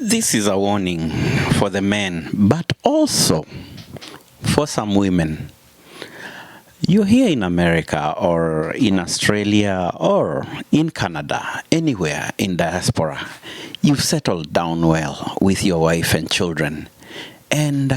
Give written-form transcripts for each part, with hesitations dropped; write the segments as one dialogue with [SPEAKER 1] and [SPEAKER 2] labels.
[SPEAKER 1] This is a warning for the men, but also for some women. You're here in America or in Australia or in Canada, anywhere in diaspora. You've settled down well with your wife and children. And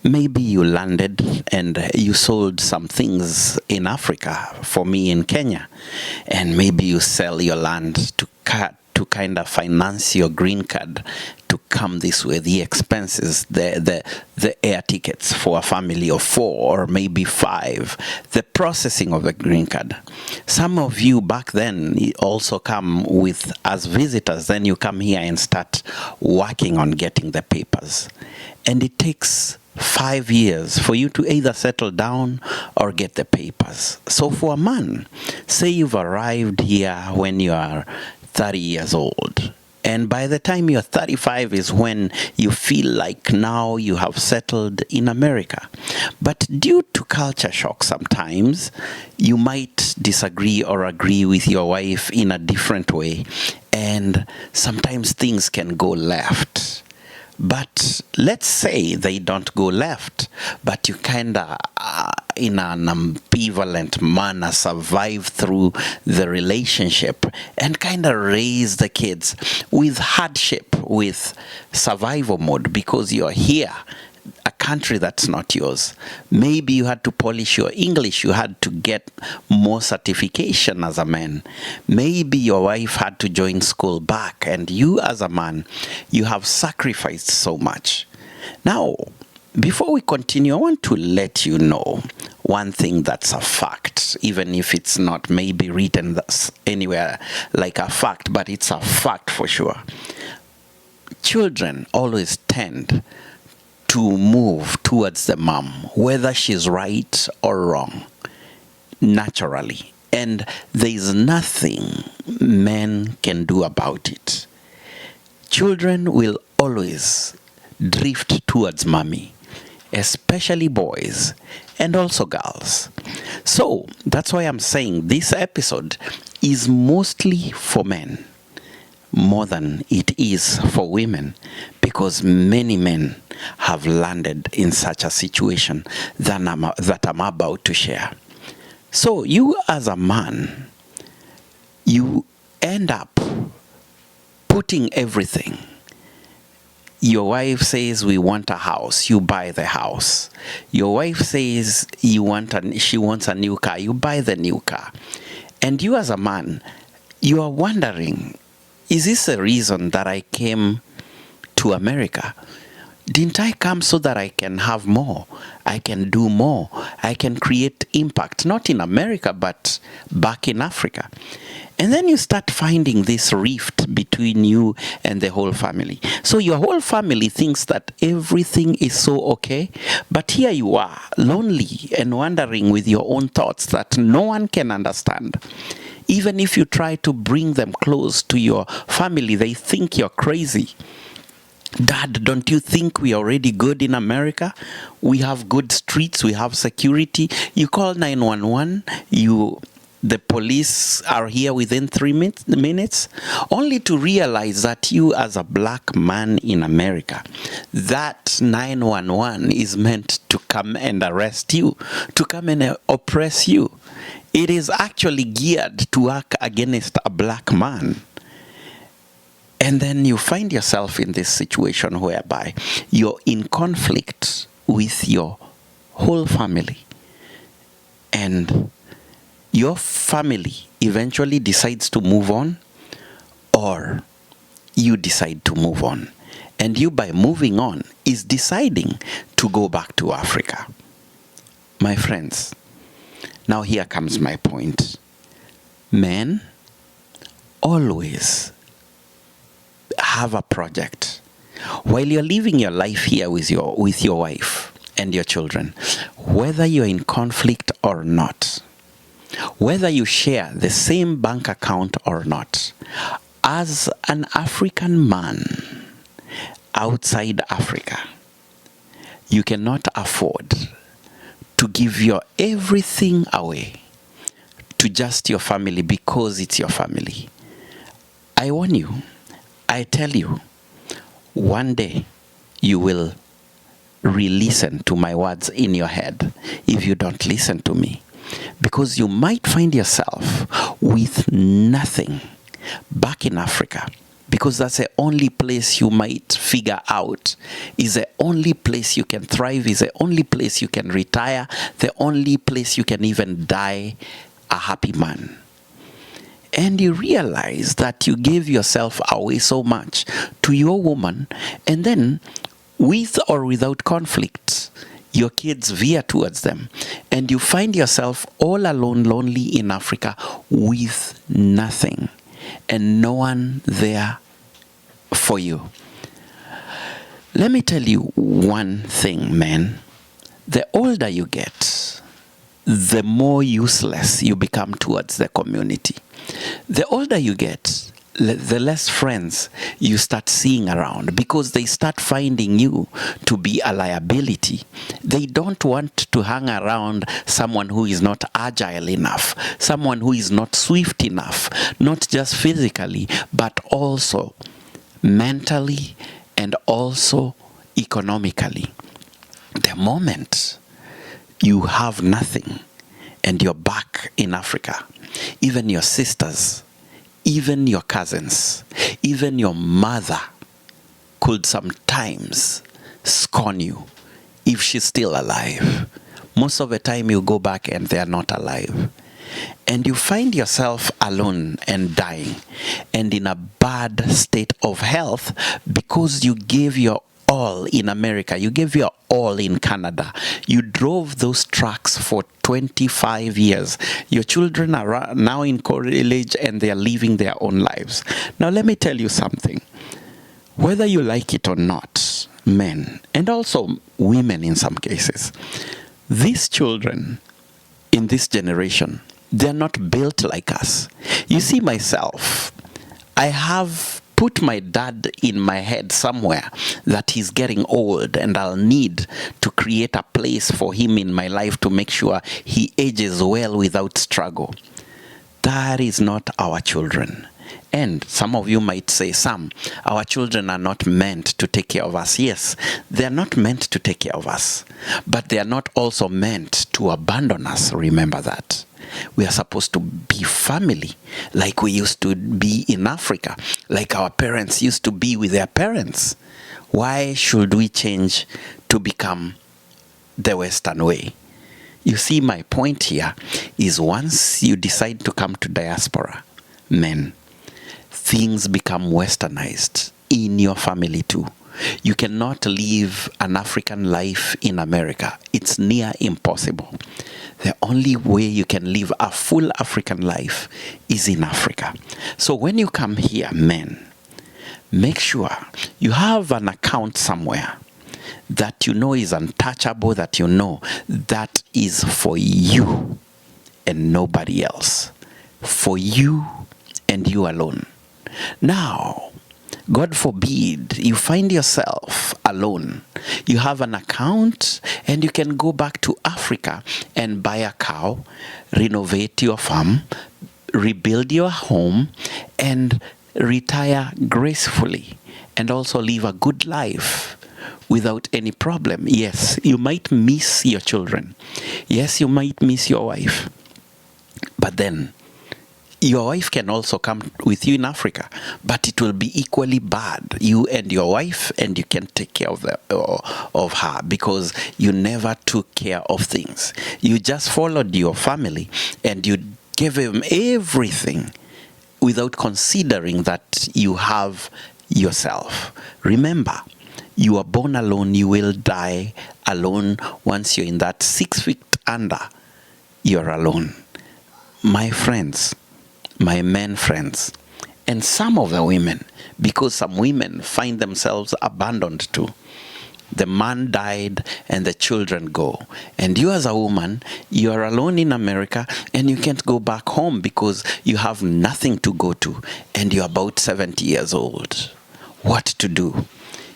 [SPEAKER 1] maybe you landed and you sold some things in Africa, for me in Kenya. And maybe you sell your land to kind of finance your green card to come this way, the expenses, the air tickets for a family of 4 or maybe 5, the processing of a green card. Some of you back then also come with as visitors, then you come here and start working on getting the papers. And it takes 5 years for you to either settle down or get the papers. So for a man, say you've arrived here when you are 30 years old. And by the time you're 35 is when you feel like now you have settled in America. But due to culture shock sometimes, you might disagree or agree with your wife in a different way. And sometimes things can go left. But let's say they don't go left, but you kind of, in an ambivalent manner, survive through the relationship and kind of raise the kids with hardship, with survival mode, because you're here, a country that's not yours. Maybe you had to polish your English, you had to get more certification as a man. Maybe your wife had to join school back, and you as a man, you have sacrificed so much. Now, before we continue, I want to let you know one thing that's a fact, even if it's not maybe written anywhere like a fact, but it's a fact for sure. Children always tend to move towards the mom, whether she's right or wrong, naturally. And there's nothing men can do about it. Children will always drift towards mommy, especially boys and also girls. So that's why I'm saying this episode is mostly for men more than it is for women, because many men have landed in such a situation that I'm about to share. So you as a man, you end up putting everything. Your wife says we want a house, you buy the house. Your wife says she wants a new car, you buy the new car. And you as a man, you are wondering, is this a reason that I came to America? Didn't I come so that I can have more? I can do more. I can create impact, not in America, but back in Africa. And then you start finding this rift between you and the whole family. So your whole family thinks that everything is so okay, but here you are, lonely and wandering with your own thoughts that no one can understand. Even if you try to bring them close to your family, they think you're crazy. Dad, don't you think we are already good in America? We have good streets, we have security. You call 911, the police are here within 3 minutes, only to realize that you as a black man in America, that 911 is meant to come and arrest you, to come and oppress you. It is actually geared to work against a black man. And then you find yourself in this situation whereby you're in conflict with your whole family. And your family eventually decides to move on, or you decide to move on. And you, by moving on, is deciding to go back to Africa. My friends, now here comes my point. Men always have a project. While you're living your life here with your wife and your children, whether you're in conflict or not, whether you share the same bank account or not, as an African man outside Africa, you cannot afford to give your everything away to just your family because it's your family. I warn you, I tell you, one day you will re-listen to my words in your head if you don't listen to me. Because you might find yourself with nothing back in Africa, because that's the only place you might figure out, is the only place you can thrive, is the only place you can retire, the only place you can even die a happy man. And you realize that you gave yourself away so much to your woman, and then with or without conflict, your kids veer towards them, and you find yourself all alone, lonely in Africa with nothing and no one there for you. Let me tell you one thing, man. The older you get, the more useless you become towards the community. The older you get, the less friends you start seeing around, because they start finding you to be a liability. They don't want to hang around someone who is not agile enough, someone who is not swift enough, not just physically, but also mentally and also economically. The moment you have nothing and you're back in Africa, even your sisters, even your cousins, even your mother could sometimes scorn you if she's still alive. Most of the time you go back and they're not alive. And you find yourself alone and dying and in a bad state of health because you gave your all in America, you gave your all in Canada. You drove those trucks for 25 years. Your children are now in college and they are living their own lives. Now let me tell you something. Whether you like it or not, men, and also women in some cases, these children in this generation, they're not built like us. You see, myself, I have put my dad in my head somewhere that he's getting old and I'll need to create a place for him in my life to make sure he ages well without struggle. That is not our children. And some of you might say, Sam, our children are not meant to take care of us. Yes, they're not meant to take care of us, but they are not also meant to abandon us. Remember that. We are supposed to be family like we used to be in Africa, like our parents used to be with their parents. Why should we change to become the Western way? You see, my point here is once you decide to come to diaspora, men, things become westernized in your family too. You cannot live an African life in America. It's near impossible. The only way you can live a full African life is in Africa. So when you come here, men, make sure you have an account somewhere that you know is untouchable, that you know that is for you and nobody else. For you and you alone. Now, God forbid, you find yourself alone. You have an account and you can go back to Africa and buy a cow, renovate your farm, rebuild your home, and retire gracefully and also live a good life without any problem. Yes, you might miss your children. Yes, you might miss your wife. But then, your wife can also come with you in Africa, but it will be equally bad. You and your wife, and you can take care of her because you never took care of things. You just followed your family and you gave them everything without considering that you have yourself. Remember, you are born alone, you will die alone. Once you're in that 6 feet under, you're alone. My friends, my men friends, and some of the women, because some women find themselves abandoned too. The man died and the children go. And you as a woman, you are alone in America and you can't go back home because you have nothing to go to and you're about 70 years old. What to do?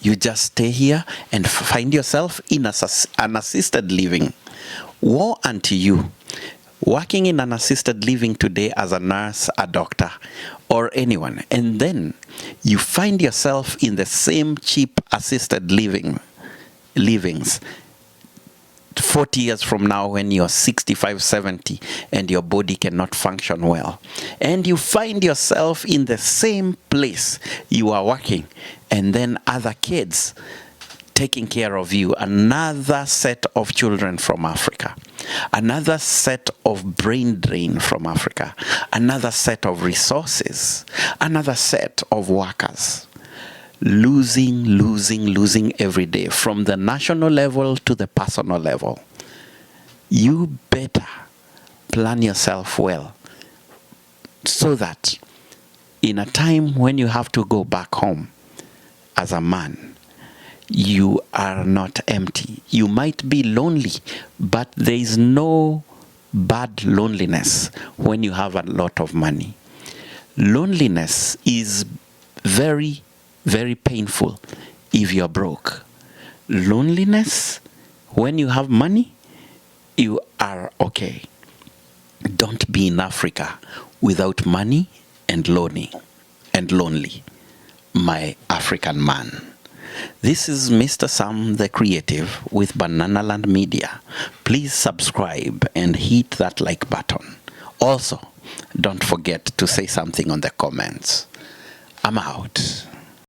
[SPEAKER 1] You just stay here and find yourself in an assisted living. Woe unto you. working in an assisted living today as a nurse, a doctor, or anyone, and then you find yourself in the same cheap assisted livings 40 years from now when you're 65, 70 and your body cannot function well. And you find yourself in the same place you are working, and then other kids taking care of you, another set of children from Africa, another set of brain drain from Africa, another set of resources, another set of workers. Losing every day, from the national level to the personal level. You better plan yourself well so that in a time when you have to go back home as a man, you are not empty. You might be lonely, but there is no bad loneliness when you have a lot of money. Loneliness is very painful if you're broke. Loneliness, when you have money, you are okay. Don't be in Africa without money and lonely, my African man. This is Mr. Sam the Creative with Banana Land Media. Please subscribe and hit that like button. Also, don't forget to say something on the comments. I'm out.